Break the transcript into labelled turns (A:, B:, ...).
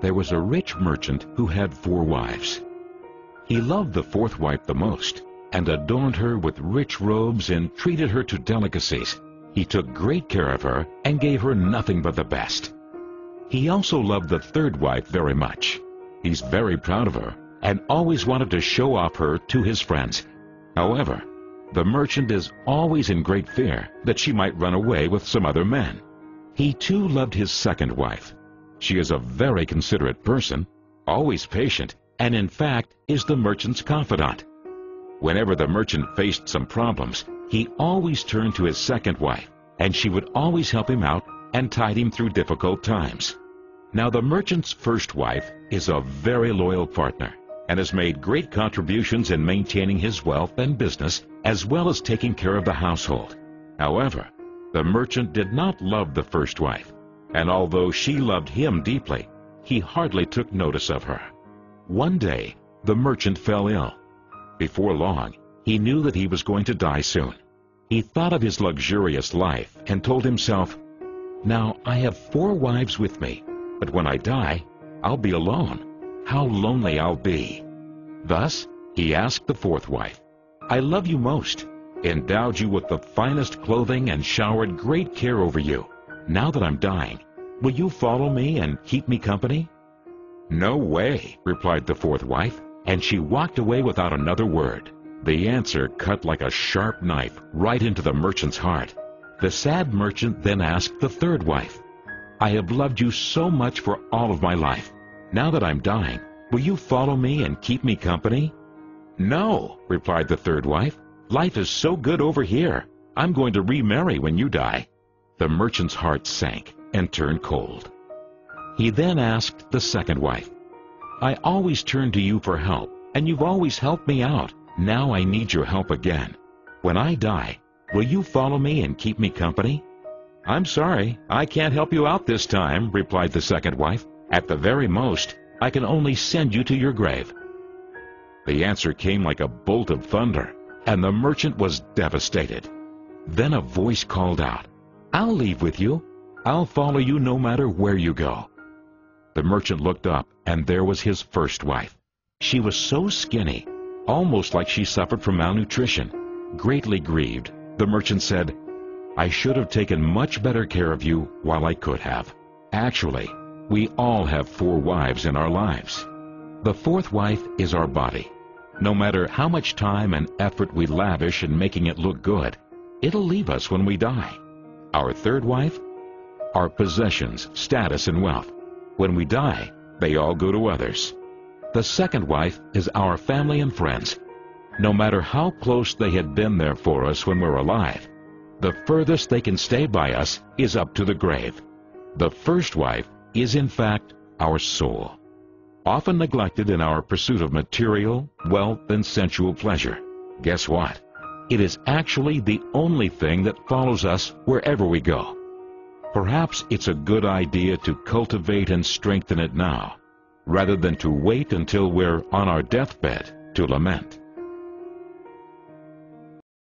A: There was a rich merchant who had 4 wives. He loved the 4th wife the most, and adorned her with rich robes and treated her to delicacies. He took great care of her and gave her nothing but the best. He also loved the 3rd wife very much. He's very proud of her and always wanted to show off her to his friends. However, the merchant is always in great fear that she might run away with some other men. He too loved his 2nd wife. She is a very considerate person, always patient, and in fact is the merchant's confidant. Whenever the merchant faced some problems, he always turned to his 2nd wife, and she would always help him out and tide him through difficult times. Now the merchant's 1st wife is a very loyal partner and has made great contributions in maintaining his wealth and business as well as taking care of the household. However, the merchant did not love the 1st wife, and although she loved him deeply, he hardly took notice of her. One day, the merchant fell ill. Before long, he knew that he was going to die soon. He thought of his luxurious life and told himself, "Now I have 4 wives with me, but when I die, I'll be alone. How lonely I'll be." Thus, he asked the 4th wife, "I love you most, endowed you with the finest clothing and showered great care over you. Now that I'm dying, will you follow me and keep me company?" "No way," replied the 4th wife, and she walked away without another word. The answer cut like a sharp knife right into the merchant's heart. The sad merchant then asked the 3rd wife, "I have loved you so much for all of my life. Now that I'm dying, will you follow me and keep me company?" "No," replied the 3rd wife. "Life is so good over here. I'm going to remarry when you die." The merchant's heart sank and turned cold. He then asked the 2nd wife, "I always turn to you for help, and you've always helped me out. Now I need your help again. When I die, will you follow me and keep me company?" "I'm sorry, I can't help you out this time," replied the 2nd wife. "At the very most, I can only send you to your grave." The answer came like a bolt of thunder, and the merchant was devastated. Then a voice called out, "I'll leave with you. I'll follow you no matter where you go." The merchant looked up, and there was his 1st wife. She was so skinny, almost like she suffered from malnutrition. Greatly grieved, the merchant said, "I should have taken much better care of you while I could have." Actually, we all have 4 wives in our lives. The 4th wife is our body. No matter how much time and effort we lavish in making it look good, it'll leave us when we die. Our 3rd wife? Our possessions, status, and wealth. When we die, they all go to others. The 2nd wife is our family and friends. No matter how close they had been there for us when we're alive, the furthest they can stay by us is up to the grave. The 1st wife is in fact our soul, often neglected in our pursuit of material, wealth, and sensual pleasure. Guess what? It is actually the only thing that follows us wherever we go. Perhaps it's a good idea to cultivate and strengthen it now, rather than to wait until we're on our deathbed to lament.